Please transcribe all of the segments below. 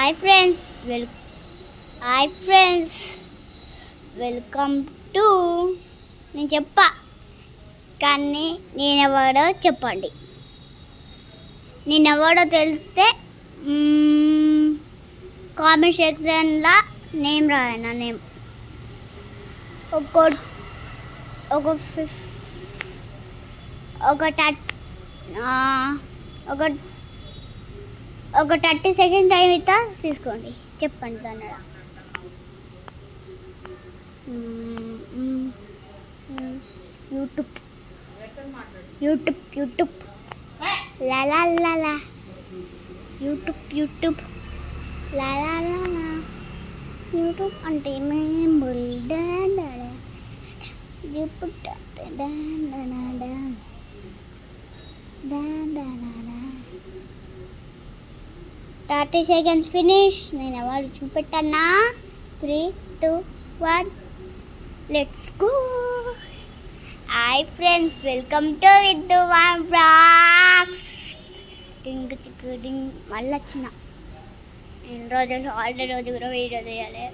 Hi friends welcome to నేను చెప్పా కానీ నేనెవడో చెప్పండి. నేనెవడో తెలిస్తే కామెంట్ సెక్షన్లో నేమ్ రాయండి. నా నేమ్ ఒక 30 సెకండ్ టైం ఇస్తా, తీసుకోండి. చెప్పండి కన్నడ. యూట్యూబ్ లా యూట్యూబ్ లా యూట్యూబ్ అంటే మేము థర్టీ సెకండ్స్ ఫినిష్. నేను ఎవరు చూపెట్టన్నా. 3, 2, 1 let's go. Hi friends, welcome to Viddu one vlogs. డింగ్ మళ్ళీ వచ్చిన. నేను రోజులు హాలిడే రోజు కూడా వీడియో తీయాలి,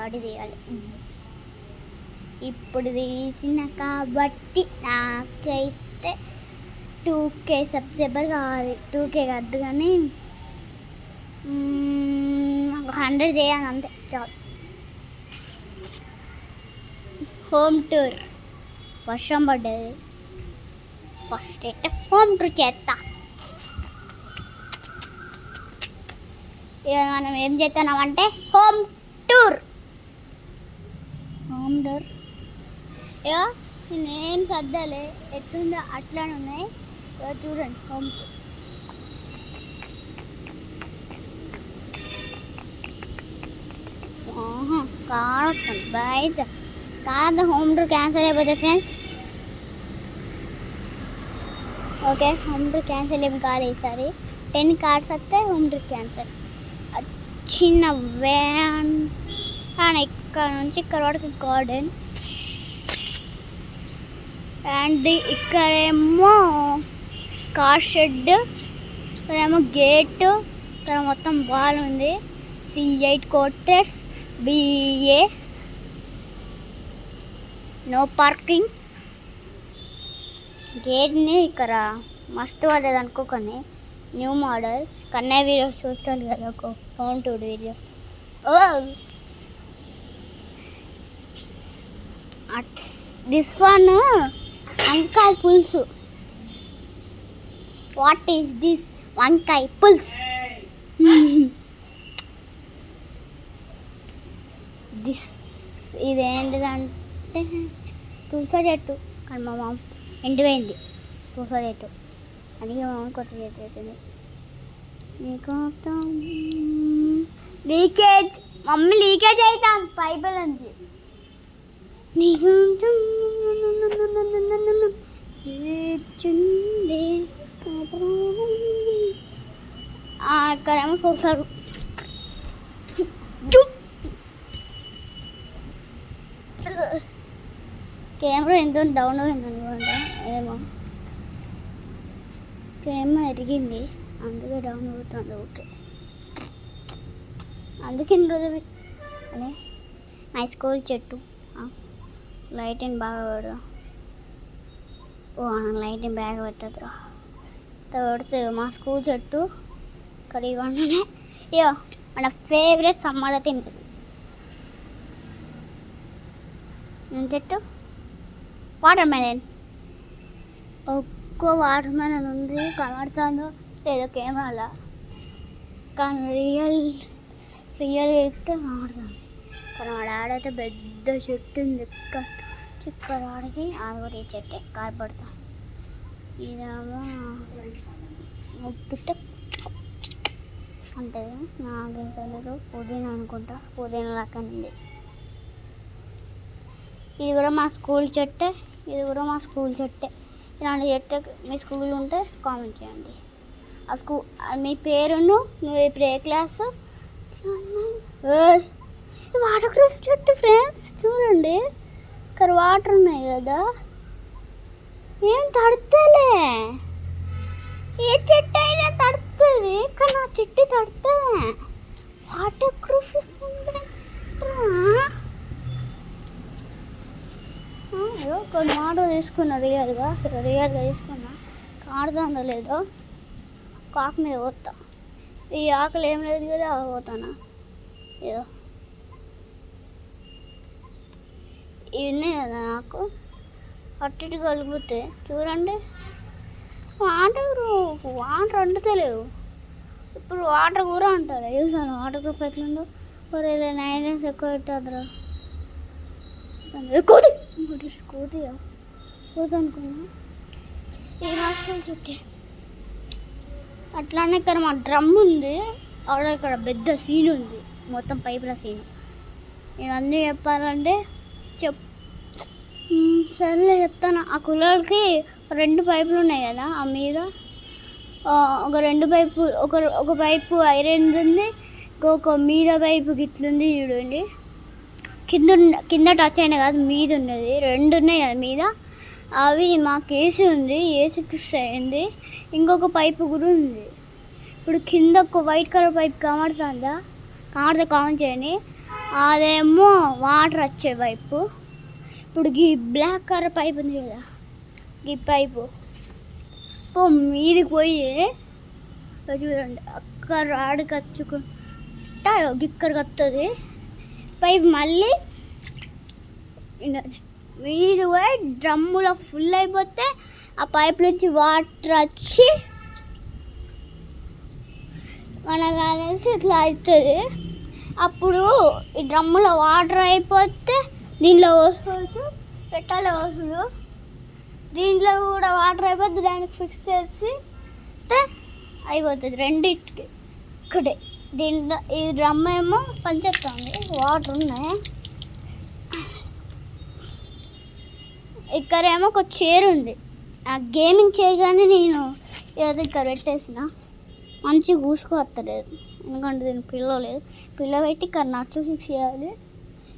వాటి తీయాలి. ఇప్పుడు తీసిన కాబట్టి నాకైతే 2K సబ్స్క్రైబర్ కావాలి. 2K కాదు కానీ 100 చేయాలి అంతే చాలు. హోమ్ టూర్, వర్షం పడ్డది. ఫస్ట్ అయితే హోమ్ టూర్ చేస్తా. ఇక మనం ఏం చేస్తున్నామంటే హోమ్ టూర్. ఇక నేనేం సర్దాలే, ఎట్లుందో అట్లానే ఉన్నాయి. చూడండి హోమ్ టూర్. కాదు బయట కాదు, హోమ్ టూర్ క్యాన్సిల్ అయిపోతుంది friends. Okay, home tour cancel ఏమి కాదు ఈసారి. 10 కార్డ్స్ వస్తే హోమ్ టూర్ క్యాన్సిల్. చిన్న వ్యాన్ కానీ ఇక్కడ నుంచి ఇక్కడ వరకు గార్డెన్, అండ్ ఇక్కడేమో కార్ షెడ్, ఇక్కడేమో గేట్, ఇక్కడ మొత్తం బాల్ ఉంది. C8 quarters, BA no parking. గేట్ని ఇక్కడ మస్తు పడ్డది అనుకోకండి. న్యూ మోడల్ కన్నయ్య వీడియో చూస్తాను కదా, ఒక home tour video. This one వంకాయ పులుసు. What is this? వంకాయ పులుసు. ఇదేంటిదంటే తులసా చెట్టు, కానీ మా మామ ఎండిపోయింది తులసా చెట్టు. అందుకే మా మామ కొత్త చెట్టు అవుతుంది. లీకేజ్, మమ్మీ లీకేజ్ అవుతాం పైపుల నుంచి. ఇక్కడేమో చూస్తారు. కెమెరా ఎంత డౌన్ అయింది అనుకుంటా, ఏమో కెమెరా ఎరిగింది అందుకే డౌన్ అవుతుంది. ఓకే, అందుకే రోజు అదే నా స్కూల్ చెట్టు. లైటింగ్ బాగా పెడదా? లైటింగ్ బాగా పెట్టదురా, పెడితే మా స్కూల్ చెట్టు ఇక్కడ ఇవన్నీ. ఇయో మన ఫేవరెట్ సమ్మర్ తింటుంది చెట్టు వాటర్ మెలన్. ఒక్క వాటర్ మెలన్ ఉంది, కనబడుతుందో లేదో కెమెరాలో, కానీ రియల్ అయితే కనబడుతుంది. కానీ వాడు ఆడైతే పెద్ద చెట్టు ఉంది. చిక్కడ వాడికి ఆడగొట్టి చెట్టే కారపడతా. ఇదేమో ఉప్పితే అంటే నాకేం తెలియదు, పుదీనా అనుకుంటా, పుదీనా లాగా ఉంది. ఇది కూడా మా స్కూల్ చెట్టే, ఇలాంటి చెట్టు మీ స్కూల్ ఉంటే కామెంట్ చేయండి. ఆ స్కూల్ మీ పేరును, నువ్వు ఇప్పుడు ఏ క్లాసు. వాటర్ ప్రూఫ్ చెట్టు ఫ్రెండ్స్, చూడండి ఇక్కడ వాటర్ ఉన్నాయి కదా, ఏం తడతలే. ఏ చెట్టు అయినా తడుతుంది, కానీ నా చెట్టు కడితే వాటర్ ప్రూఫ్ కొన్ని వాటర్ తీసుకున్నా రియల్గా తీసుకున్నా కాడుతుందో లేదో కాకు మీద పోతా ఈ ఆకలి ఏం లేదు కదా పోతానా ఏదో ఇవన్నీ కదా నాకు అట్టి కలిపితే చూడండి వాటర్ అంటుతలేవు ఇప్పుడు వాటర్ కూడా అంటారు చూసాను వాటర్ ప్రూఫ్ ఎట్లుందో మరి 9 days ఎక్కువ పెట్టారు కోతి అనుకున్నా ఈ హాస్టల్ చుట్టే అట్లానే ఇక్కడ మా డ్రమ్ ఉంది ఆడ ఇక్కడ పెద్ద సీన్ ఉంది మొత్తం పైపుల సీన్ ఇవన్నీ చెప్పాలంటే సర్లే చెప్తాను ఆ కులర్కి 2 పైపులు ఉన్నాయి కదా ఆ మీద ఒక 2 పైపు ఒక పైపు ఐరన్ ఉంది ఇంకొక మీద పైపు గిట్లుంది చూడండి కింద టచ్ అయినా కాదు మీద ఉన్నది 2 ఉన్నాయి కదా మీద అవి మాకు ఏసీ ఫిక్స్ అయింది ఇంకొక పైపు కూడా ఉంది ఇప్పుడు కింద ఒక వైట్ కలర్ పైప్ కనబడుతుందా కామెంట్ చేయండి అదేమో వాటర్ వచ్చే పైపు ఇప్పుడు ఈ బ్లాక్ కలర్ పైప్ ఉంది కదా ఈ పైపు మీదికి పోయి చూడండి అక్కడ ఆడికి వచ్చుకుంటా ఇక్కడికి వస్తుంది పైప్ మళ్ళీ మీది పోయి డ్రమ్ములో ఫుల్ అయిపోతే ఆ పైప్ నుంచి వాటర్ వచ్చి మనకనేసి ఇట్లా అవుతుంది అప్పుడు ఈ డ్రమ్ములో వాటర్ అయిపోతే దీంట్లో పోసుకోవచ్చు పెట్టాలి వస్తుడు దీంట్లో కూడా వాటర్ అయిపోతే దానికి ఫిక్స్ చేసి అయిపోతుంది రెండింటికి ఇక్కడే దీంట్లో ఈ డ్రమ్ ఏమో పనిచేస్తుంది వాటర్ ఉన్నాయి ఇక్కడేమో ఒక చైర్ ఉంది ఆ గేమింగ్ చైర్ కానీ నేను ఏదో ఇక్కడ పెట్టేసిన మంచిగా కూసుకోవట్లేదు ఎందుకంటే దీని పిల్ల పెట్టి ఇక్కడ నట్స్ ఫిక్స్ చేయాలి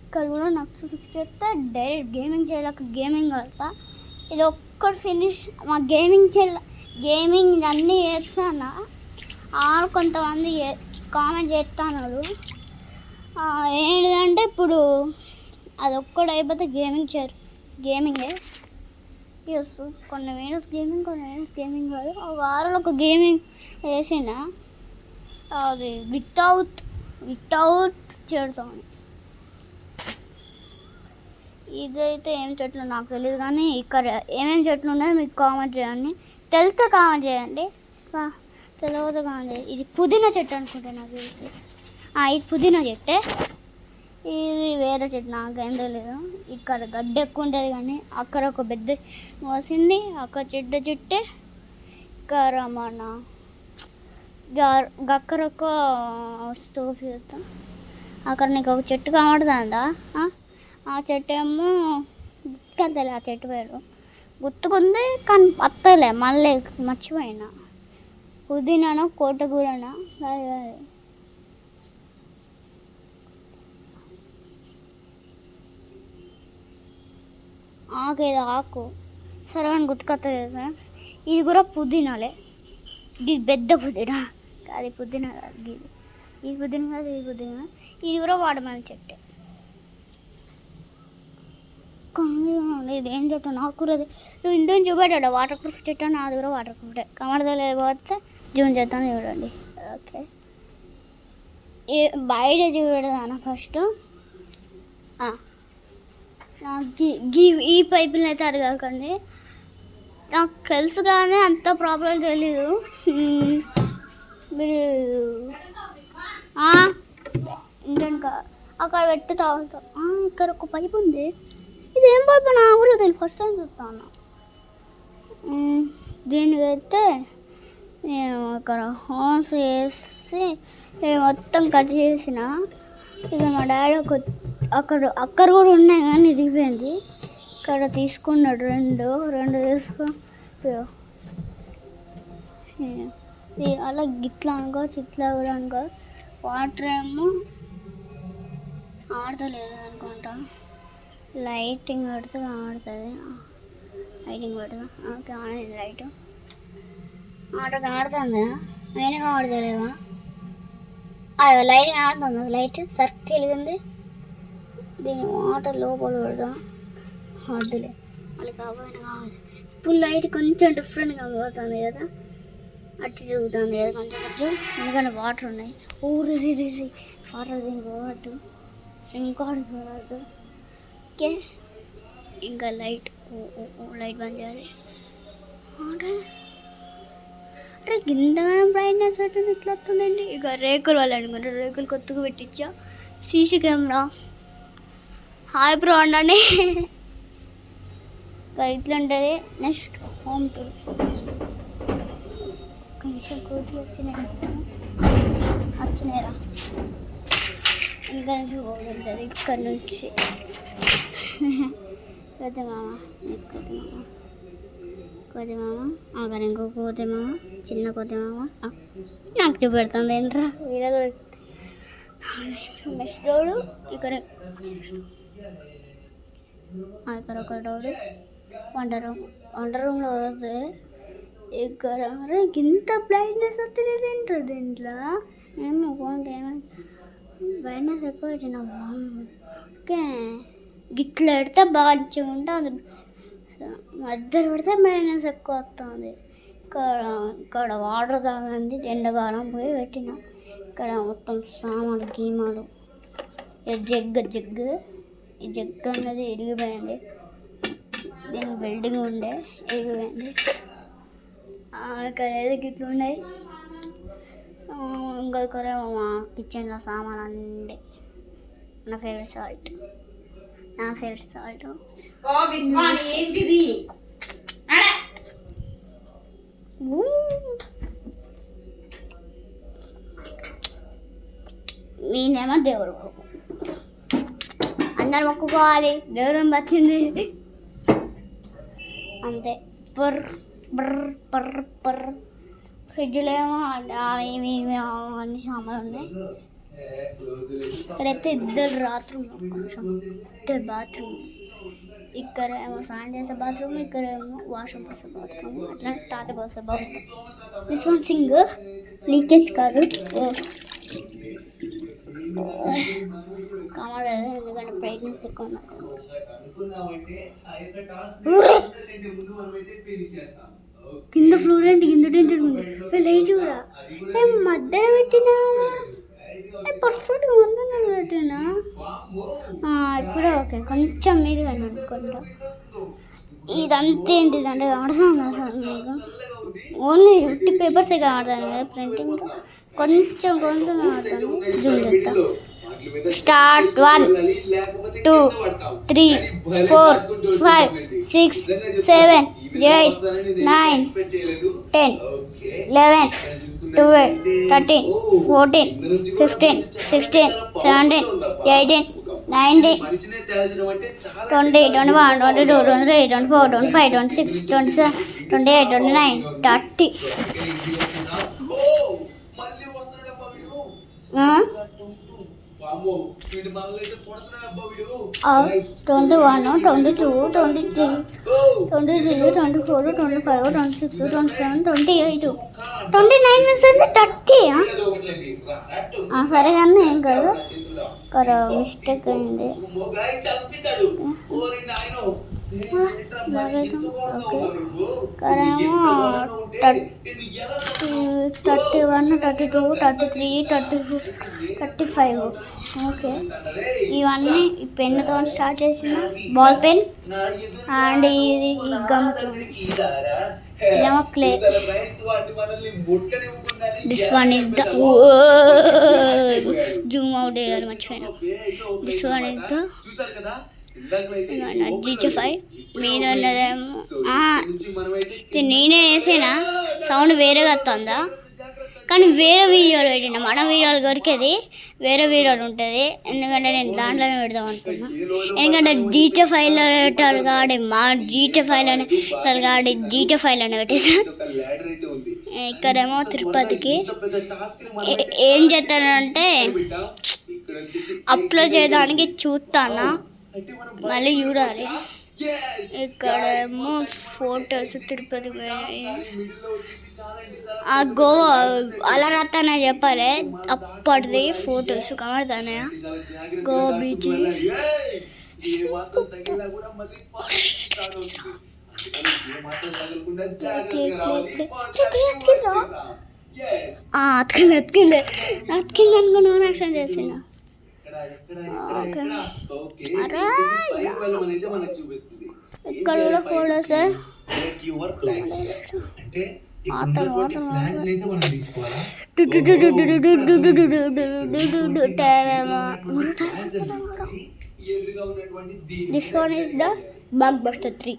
ఇక్కడ కూడా నట్స్ ఫిక్స్ చేస్తే డైరెక్ట్ గేమింగ్ చేయలేక గేమింగ్ ఆడతా ఇది ఒక్కటి ఫినిష్ మా గేమింగ్ అన్నీ చేస్తాను కొంతమంది కామెంట్ చేస్తున్నారు ఏంటంటే ఇప్పుడు అది ఒక్కటి అయిపోతే గేమింగే కొన్ని వీడియోస్ గేమింగ్ కాదు ఒక వారంలో ఒక గేమింగ్ వేసిన అది వితౌట్ చేస్తామని ఇదైతే ఏం చెట్లు నాకు తెలియదు కానీ ఇక్కడ ఏమేమి చెట్లు ఉన్నాయో మీకు కామెంట్ చేయండి తెలిస్తే కామెంట్ చేయండి తెలియదు కామెంట్ చేయండి ఇది పుదీనా చెట్టు అనుకుంటా నాకు తెలిసి ఇది పుదీనా చెట్టే ఇది వేరే చెట్టు నాకేం తెలియదు ఇక్కడ గడ్డ ఎక్కువ ఉంటుంది కానీ అక్కడ ఒక పెద్ద మోసింది అక్కడ చెట్టే ఇక్కడ మన అక్కడ ఒక స్టోవ్ చేస్తాం అక్కడ నీకు ఒక చెట్టు కనబడుతుందా ఆ చెట్టు ఏమో గుర్తుకెళ్తలే ఆ చెట్టు పేరు గుర్తుకుంది కానీ వస్తలే మళ్ళీ మర్చిపోయినా పుదీనానో కోటకూరనా కాదు ఆకేదో ఆకు సరే అని గుర్తుకొస్తలేదు ఇది కూడా పుదీనాలే ఇది పెద్ద పుదీనా కాదు పుదీనా కాదు ఇది పుదీనా కాదు ఇది కూడా వాడమని చెట్టే ఇది ఏం చెట్టు నాకు నువ్వు ఇందులో చూపెట్టాడు వాటర్ ప్రూఫ్ చెట్టు అని అది కూడా వాటర్ ప్రూఫ్ కమర్దో లేకపోతే జూమ్ చేస్తాను చూడండి ఓకే బయట చూపెడదాను ఫస్ట్ ఈ పైపులు అయితే అరగకండి నాకు తెలుసు కానీ అంత ప్రాబ్లం తెలీదు మీరు ఇంకా అక్కడ పెట్టి తాగుతాం ఇక్కడ ఒక పైపు ఉంది ఇది ఏం పైపు నా కూడా తెలియదు ఫస్ట్ టైం చూస్తాను దీనికైతే నేను అక్కడ హాన్స్ వేసి మొత్తం కట్ చేసిన ఇక మా డాడీ అక్కడ కూడా ఉన్నాయి కానీ ఇరిగిపోయింది ఇక్కడ తీసుకున్నాడు రెండు తీసుకుని అలా గిట్లా అనుకోవచ్చు ఇట్లా కూడా అనుకో వాటర్ ఏమో ఆడతలేదు అనుకుంటా లైటింగ్ పెడితే ఆడుతుంది లైటింగ్ పెడతా ఓకే ఆడేది లైట్ ఆడుతుందా అయినా ఆడతలేవా అయ్యో లైట్ ఆడుతుంది, లైట్ సర్కిల్ ఉంది. దీని వాటర్ లోపల పెడదాం. వద్దులే మళ్ళీ కావాలి. ఇప్పుడు లైట్ కొంచెం డిఫరెంట్గా పోతుంది కదా, అట్టి తిరుగుతుంది కదా కొంచెం. ఎందుకంటే వాటర్ ఉన్నాయి. ఊరి వాటర్ దీనికి పోవద్దు, సింకాడు పోవద్దు. ఓకే, ఇంకా లైట్ బంద్ చేయాలి. అరే గింతగానే బ్రైట్నెస్ అంటే ఇట్లా వస్తుందండి. ఇక రేకులు వాళ్ళు అనుకుంటే రేకులు కొత్తగా పెట్టించా. సీసీ కెమెరా హాయ్ బ్రో అండి. ఇట్లా ఉంటుంది. Next home tour. కొంచెం కూర్చి వచ్చినాయిరా. ఇంకా ఉంటుంది ఇక్కడ నుంచి. కొద్ది మామ అక్కడ ఇంకో కోతి మామ, చిన్న కోతి మామ నాకు చూపెడుతుంది ఏంట్రా వీళ్ళలో. నెక్స్ట్ రోడ్ ఇక్కడ ఒక రోడ్ వంట రూమ్లో వస్తే ఇక్కడ. అరే ఇంత బ్రైట్నెస్ వస్తలేదు ఏంట్రా దీంట్లో. ఏమో ఫోన్కి ఏమైనా బ్రైట్నెస్ ఎక్కువ వచ్చిన. ఓకే గిట్ల పెడితే బాగా మంచిగా ఉంటుంది, మధ్యలో పెడితే బ్రైట్నెస్ ఎక్కువ వస్తుంది. ఇక్కడ వాటర్ తాగండి, ఎండగానం పోయి పెట్టిన. ఇక్కడ మొత్తం సామాన్లు గీమాలు. జగ్గు ఈ జగ్గు అన్నది ఇరిగిపోయింది. దీని బిల్డింగ్ ఉండే ఇరిగిపోయింది. ఇక్కడ ఏదో గిట్లు ఉన్నాయి. ఇంకొకరేమో మా కిచెన్లో సామాన్ అండి. నా ఫేవరెట్ సాల్ట్ ఏంటిది. నేనేమో దేవుడు అందరు మొక్కుకోవాలి, దేవుడు వచ్చింది అంతే. పర్ బర్ర పర్ర పర్ర. ఫ్రిడ్జ్లో ఏమో అవి అన్ని సామాన్లు ఉన్నాయి. ఇక్కడైతే ఇద్దరు బాత్రూమ్. ఇక్కడ ఏమో స్నానం చేసే బాత్రూమ్, ఇక్కడ ఏమో వాష్ పోసే బాత్రూమ్, అట్లా టాట పోసే bathroom. This one Singh leakage కాదు కామన్, ఎందుకంటే బ్రైట్నెస్ ఎక్కువ ఉన్నట్టు. కింద ఫ్లోర్ ఏంటి కింద టెన్షన్ ఉంది. లైట్ కూడా మధ్యలో పెట్టినా పర్ఫెక్ట్గా ఉందని పెట్టినా. ఇప్పుడు ఓకే, కొంచెం మీద అనుకుంటా. ఇదంతా ఏంటిదంటే కనబడుతుంది అసలు మీకు. ఓన్లీ ఉట్టి పేపర్సే కనబడతాను కదా, ప్రింటింగ్ కొంచెం కనబడుతుంది. జూమ్ చేస్తా. స్టార్ట్ 1 2 3 4 5 6 7 8 9 10 11 12 13 14 15 16 17 18 19 20 21 22 23 24 25 26 27 28 29 30. 21 22 23 24 25 26 27 28 29 మినిట్స్ అంటే 30. సరే కానీ ఏం కాదు, మిస్టేక్ అయింది. ఓకే కరేమో 31 32 33 34 35. ఓకే ఇవన్నీ ఈ పెన్నుతో స్టార్ట్ చేసిన, బాల్ పెన్ అండ్ ఇది ఈ గమ్తో. ఇదేమో clay. This one is the zoom out చేయాలి మర్చిపోయినా. దిస్ వన్ ఇస్ ద జీచఫై. మీద ఉన్నదేమో నేనే వేసినా, సౌండ్ వేరేగా వస్తుందా కానీ వేరే వీడియోలు పెట్టిన. మన వీడియోలు దొరికేది వేరే వీడియోలు ఉంటుంది, ఎందుకంటే నేను దాంట్లోనే పెడదాం అనుకున్నా. ఎందుకంటే జీటే ఫైల్ పెట్టాలి కాబట్టి మా జీటే ఫైల్ అని కాబట్టి జీటే ఫైల్ అని పెట్టేసా. ఇక్కడేమో తిరుపతికి ఏం చేస్తానంటే అప్లోడ్ చేయడానికి చూస్తానా, మళ్ళీ చూడాలి. ఇక్కడేమో ఫోటోస్ తిరుపతి పోయినాయి. ఆ గోవా అలా రాస్తానే చెప్పాలి, అప్పటిది ఫొటోస్ కనబడతానే గోవా బీచ్. అతికింది అనుకున్నాను, యాక్షన్ చేసిన. ఇక్కడ కూడా ఫోటోస్. ఆ తర్వాత this one is the bag buster 3.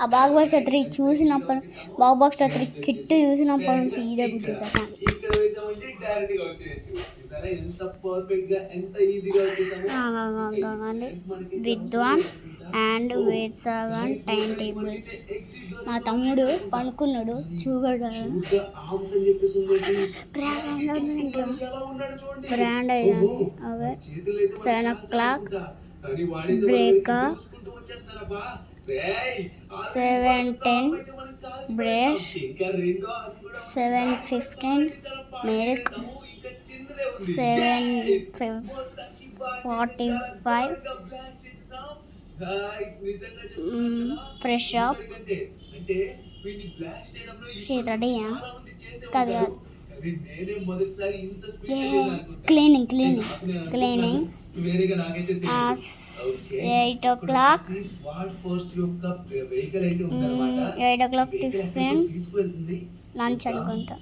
ఆ బాగ్ బస్టర్ 3 చూసినప్పటి, బాగ్ బస్టర్ 3 కిట్ చూసినప్పటి నుంచి ఇదే బుద్ధి కదా. విద్వాన్ అండ్ వేద్సాగన్ టైం టేబుల్. మా తమ్ముడు పనుకున్నాడు చూడడు. బ్రాండ్ అయ్యాను అవే 7 o'clock breaker, 7:10 brush, 7:15 milk, 7:45 fresh up. రెడీయా కాదు, cleaning 8 o'clock 8 o'clock tiffin, lunch అనుకుంటా.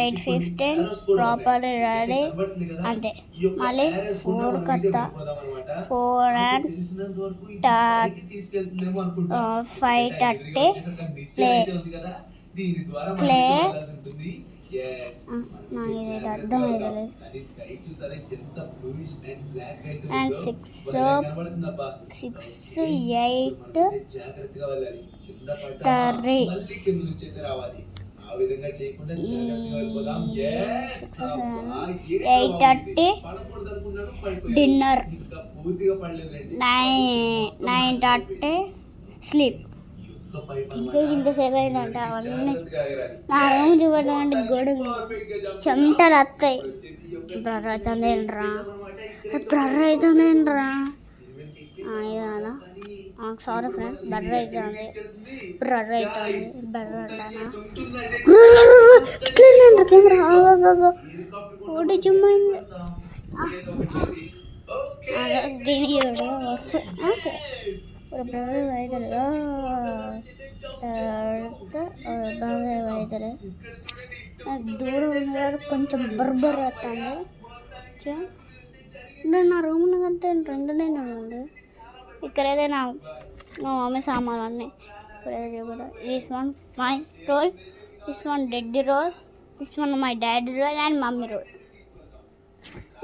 8:15 ప్రాపర్ రెడీ అంతే. మళ్ళీ 4 కత్తా, 4:30 5:30 ప్లే. ఇది అర్థమవుతుంది. And 6, 8 స్టర్రీ, 8:30 dinner, 9:30 sleep. ఇంకా ఇంతసేపు అయిందంట. అవన్నీ నా రూమ్ చూపడానికి గొడుగు చెమటలు వస్తాయి. బ్రర్ అవుతుందేంట్రా, సారీ ఫ్రెండ్స్, బర్ర అవుతుంది కెమెరా ఒకటి చుమ్మైంది. దీని దూరం ఉన్నవాడు కొంచెం బర్బర్ వస్తుంది. నా రూమ్ కంటే 2 ఉంది. ఇక్కడ ఏదైనా మా మమ్మీ సామాన్లు అన్నీ this one my roll, this one daddy roll, this one my daddy roll and mummy roll.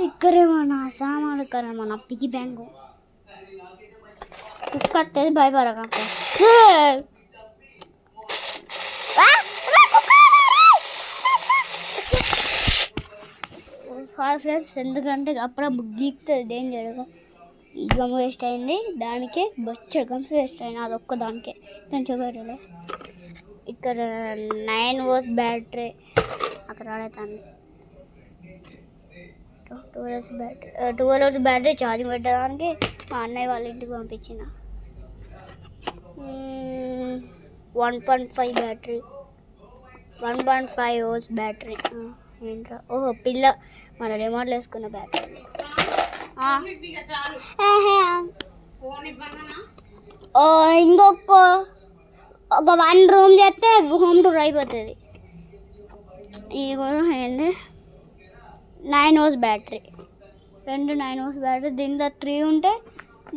ఇక్కడేమో నా సామాన్లు, ఇక్కడేమో నా పిగి బ్యాంకు. కుక్క వస్తుంది భయపడక. సారీ ఫ్రెండ్స్, ఎందుకంటే అప్పుడప్పుడు గీక్తుంది డేంజర్గా. ఈ గమ్ వేస్ట్ అయింది, దానికే బొచ్చడు గమ్స్ వేస్ట్ అయింది, అదొక్క దానికే కొంచెం పెట్టలే. ఇక్కడ 9 volts బ్యాటరీ, అక్కడ ఆడతాను 12 volts బ్యాటరీ ఛార్జింగ్ పెట్టడానికి మా అన్నయ్య వాళ్ళ ఇంటికి పంపించిన. 1.5 బ్యాటరీ, 1.5 volts బ్యాటరీ. ఏంట్రా, ఓహో పిల్ల మన రిమోట్లు వేసుకున్న బ్యాటరీ. ఇంకొక 1 రూమ్ చేస్తే హోమ్ టూర్ అయిపోతుంది. ఇది కూడా ఏంటి 9 volts బ్యాటరీ, 2 9 volts బ్యాటరీ. దీంట్లో 3 ఉంటాయి,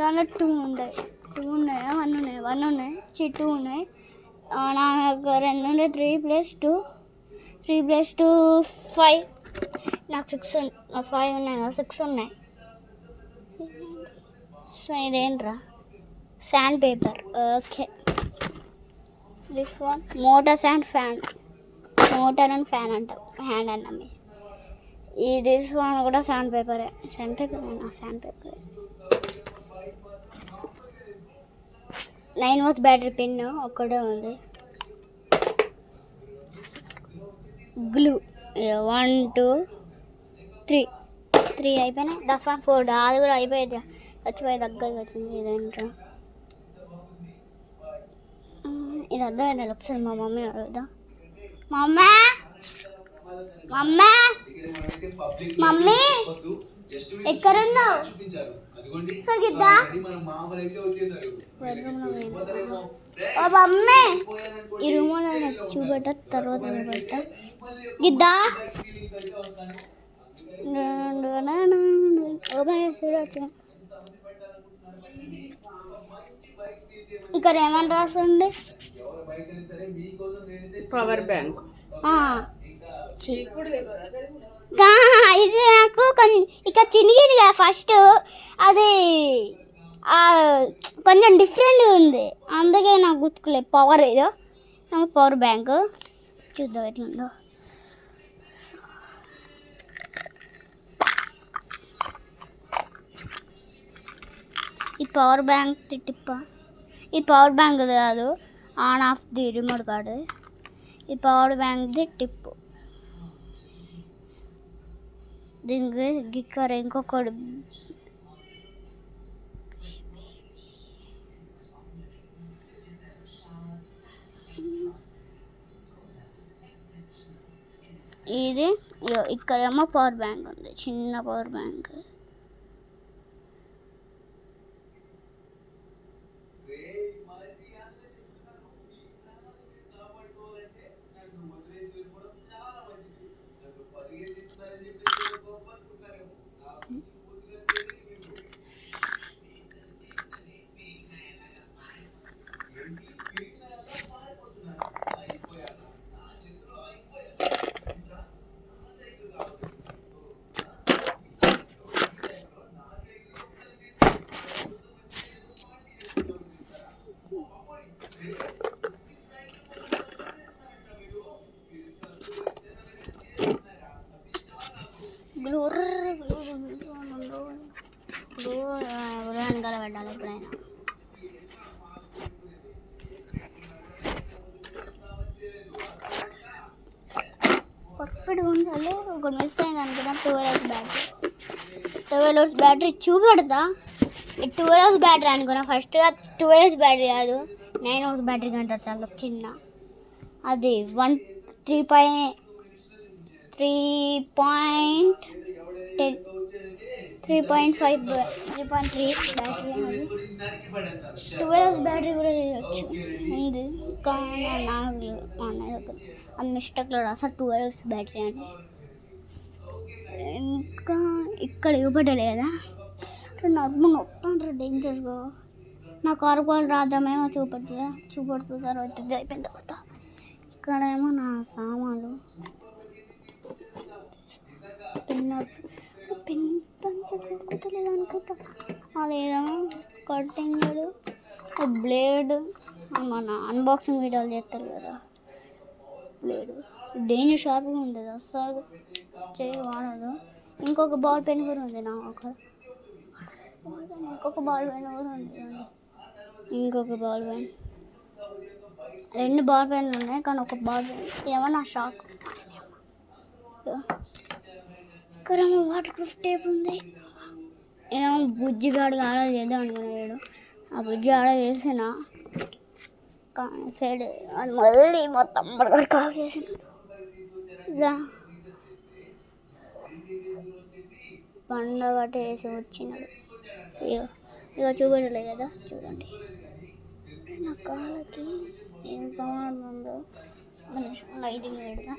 దాంట్లో 2 ఉంటాయి. 2 ఉన్నాయా 1 ఉన్నాయి, 1 ఉన్నాయి 2 ఉన్నాయి. నాకు 2 ఉండే 3 + 2 5. నాకు 6 5 ఉన్నాయి కదా, 6 ఉన్నాయి. సో ఇదేంట్రా, sand paper. Okay, this one motor and fan, motor and fan అంటాం, హ్యాండ్ అన్న మీ. ఈ దిస్ వన్ కూడా శాండ్ పేపరే, sand paper. 9 watts battery pin ఒక్కడే ఉంది. గ్లూ 1 2 3 అయిపోయినాయి. దఫా 4 అది కూడా అయిపోయింది. చచ్చిపోయే దగ్గరికి వచ్చింది. ఇదేంటో ఇది అర్థమైంది. ఒకసారి మా మమ్మీని అడుగుదా. మమ్మీ మమ్మీ మమ్మీ ఎక్కడున్నావు? సరిగ్గా ఓ మమ్మీ ఈ రూమ్లో చూపెట్ట తర్వాత చూపెట్ట గిద్దా ఇక్కడ ఏమని రాస్తుంది? Power bank. ఇది నాకు ఇక చినిగింది కదా ఫస్ట్, అది కొంచెం డిఫరెంట్గా ఉంది, అందుకే నాకు గుర్తుకులేదు. పవర్ ఏదో పవర్ బ్యాంక్ చూద్దాం ఎట్లుందో. ఈ పవర్ బ్యాంక్ టిప్ప, ఈ పవర్ బ్యాంక్ కాదు, ఆన్ ఆఫ్ ది రిమోట్ కాదు, ఈ పవర్ బ్యాంక్ది టిప్పు. దీనికి గిక్కర ఇంకొకటి ఇది. ఇక్కడేమో పవర్ బ్యాంక్ ఉంది, చిన్న పవర్ బ్యాంక్. వెనకాల పెట్టాలి ఎప్పుడైనా. పర్ఫెక్ట్గా ఉండాలి. ఒకటి మిస్ అయింది అనుకున్నా. 12 hours బ్యాటరీ, 12 hours బ్యాటరీ చూపెడతా. 12 hours బ్యాటరీ అనుకున్నా ఫస్ట్. 12 hours బ్యాటరీ కాదు, 9 hours బ్యాటరీ కంటే చాలా చిన్న. అది 3.5 3.3 బ్యాటరీ. 12 hours బ్యాటరీ కూడా చేయొచ్చు ఉంది, కానీ నాకు అది మిస్టేక్లో రాసా 12 hours బ్యాటరీ అని. ఇంకా ఇక్కడ ఇవ్వబడలేదా నడుము నొప్పి అంటారు డేంజర్గా. నా కారు కూడా రాద్దామేమో చూపెడుతుంది తర్వాత ఇది అయిపోయిన తర్వాత. ఇక్కడేమో నా సామాన్లు కుట్టలేదు అనుకుంటా. అదేమో కటింగ్ బ్లేడ్, మన అన్బాక్సింగ్ వీడియోలు చేస్తారు కదా, బ్లేడ్ డేంజర్ షార్ప్గా ఉంటుంది, అస్సలు చేయి వాడదు. ఇంకొక బాల్ పెన్ కూడా ఉంది నా ఇంకొక బాల్ పెన్ కూడా ఉంది. ఇంకొక బాల్ పెన్, 2 బాల్ పెన్లు ఉన్నాయి, కానీ ఒక బాల్ పెన్ ఏమో నా షాక్. ఇక్కడ వాటర్ ప్రూఫ్ టేప్ ఉంది. ఏమో బుజ్జిగాడు ఆర్డర్ చేద్దాం అనుకున్నాడు. ఆ బుజ్జి ఆర్డర్ చేసిన కానీ ఫెయిల్. అది మళ్ళీ మొత్తం బర్గర్ కాల్ చేసినాడు. పండగ వేసి వచ్చినాడు. ఇక చూపెట్టలే కదా, చూడండి నా కాళ్ళకి ఏం ప్రమాదం ఉందో. లైటింగ్ పెడతా.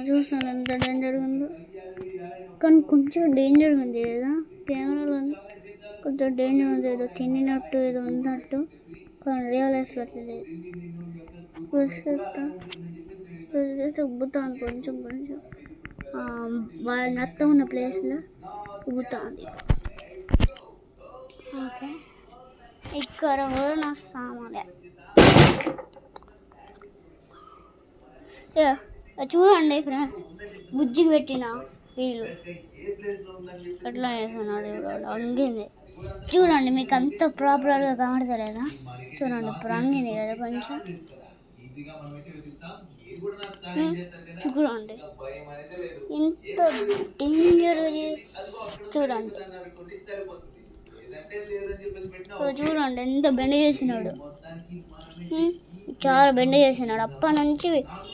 చూస్తాను ఎంత డేంజర్గా ఉందో, కానీ కొంచెం డేంజర్గా ఉంది కదా. కెమెరాలో కొంచెం డేంజర్ ఉంది, ఏదో తిన్నట్టు ఏదో ఉన్నట్టు, కానీ రియల్ లైఫ్లో లేదు. ఉబ్బుతాను కొంచెం వాళ్ళ నత్త ఉన్న ప్లేస్లో ఉబ్బుతుంది. ఓకే, ఇక్కడ కూడా నా సామాన్లే. చూడండి ఫ్రెండ్స్, బుజ్జికి పెట్టిన వీళ్ళు ఎట్లా చేస్తున్నాడు చూడండి, అంగింది. చూడండి, మీకు అంత ప్రాపర్గా కనబడతలేదా? చూడండి, ఇప్పుడు అంగింది కదా కొంచెం. చూడండి ఇంత డేంజర్గా చూడండి. చూడండి ఎంత బెండ చేసినాడు, చాలా బెండ చేసినాడు. అప్పటి నుంచి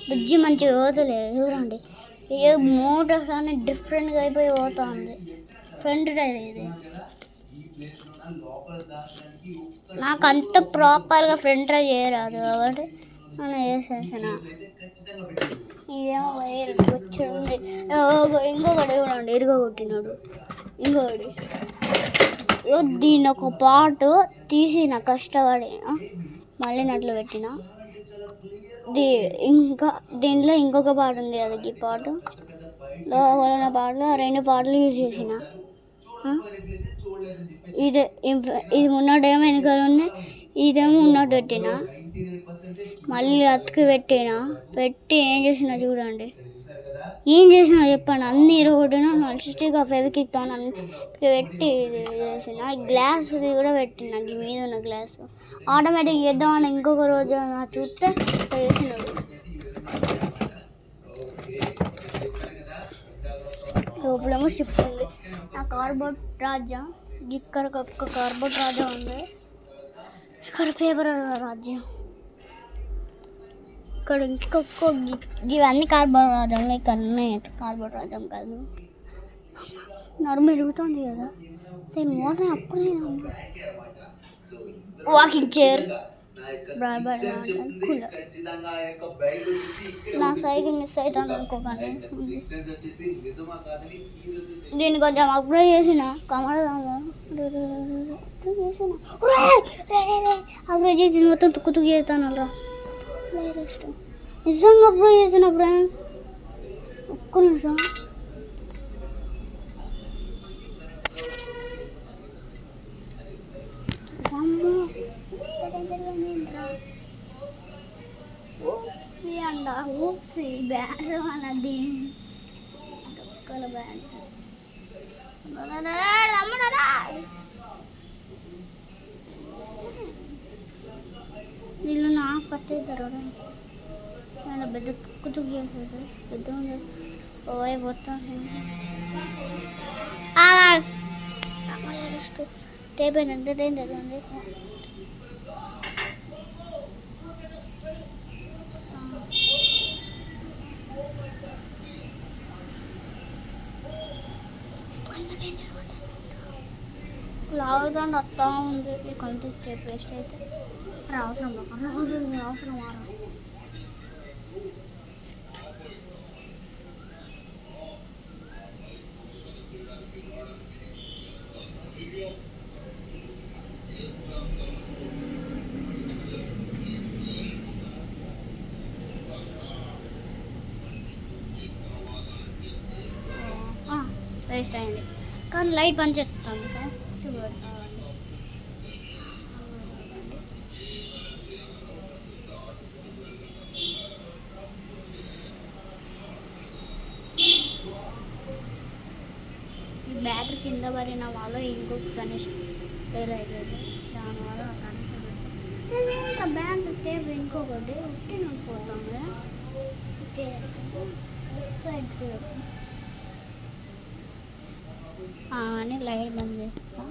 బుజ్జి మంచిగా పోతలేదు. చూడండి, ఏ మోటార్స్ అని డిఫరెంట్గా అయిపోయి పోతా ఉంది. ఫ్రంట్ టైర్ ఇది. నాకు అంత ప్రాపర్గా ఫ్రంట్ టైర్ చేయరాదు కాబట్టి నేను చేసేసిన. ఏమో వైర్ వచ్చింది. ఇంకొకటి చూడండి, ఇరుగొట్టినాడు. ఇంకొకటి దీన్ని ఒక పార్ట్ తీసిన కష్టపడి మళ్ళీ నట్లు పెట్టిన. ఇంకా దీంట్లో ఇంకొక పార్ట్ ఉంది కదా, ఈ పార్ట్ లోపల పాటలు 2 పాటలు యూజ్ చేసిన. ఇది ఉన్నట్టేమో వెనకాల ఉన్నాయి, ఇదేమో ఉన్నట్టు పెట్టిన. మళ్ళీ అతికి పెట్టి ఏం చేసిన చూడండి, ఏం చేసినా చెప్పండి. అన్ని ఇరగొట్టినా నల్స్టిక్ ఫెవికిక్తో అన్ని పెట్టి ఇది చేసిన. గ్లాస్ కూడా పెట్టిన, ఈ మీద ఉన్న గ్లాసు ఆటోమేటిక్ చేద్దామని ఇంకొక రోజు చూస్తే చేసినాడు. లోపలేమో షిప్ ఉంది. నా కార్బోర్డ్ రాజ్యం ఇక్కడ ఒక కార్బోర్డ్ రాజ్యం ఉంది. ఇక్కడ పేపర్ రాజ్యం. ఇక్కడ ఇంకొక ఇవన్నీ కార్బోర్డ్ రాజ్యంలో ఇక్కడ ఉన్నాయి. కార్బోర్డ్ రాజ్యం కాదు, నరుము ఎరుగుతుంది కదా. నేను మోటార్ అప్పుడే వాకింగ్ చైర్, నా సైకిల్ మిస్ అవుతాను అనుకోకండి. దీన్ని కొంచెం అప్గ్రేడ్ చేసిన అప్గ్రేడ్ చేసి మొత్తం తుక్కు చేస్తాను రా. నిజంగా అప్గ్రేడ్ చేసిన ఫ్రెండ్స్. ఒక్క నిమిషం, అంట ఊప్సి బ్యాండ్ అన్నది ఒక్కల బ్యాండ్ వీళ్ళు నా పట్టేస్తారు. నేను పెద్ద తుక్కు చేసేది పెద్ద పోయి పోతాం. టేప్ అయినంత తెలియదు. లావుదాన్ని వస్తూ ఉంది. కొంత స్టెప్ వేస్ట్ అయితే అవసరం అవసరం వేస్ట్ అయింది. కానీ లైట్ పని చేస్తాను సార్. ఈ బ్యాటరీ కింద పడిన వాళ్ళు ఇంకొక కనెక్షన్ ఫెయిల్ అయిపోయింది. దానివల్ల కనెక్షన్ బ్యాగ్ టేప్ ఇంకొకటి ఉట్టి పోతాము. సైడ్ అని లైట్ బంద్ చేస్తాం.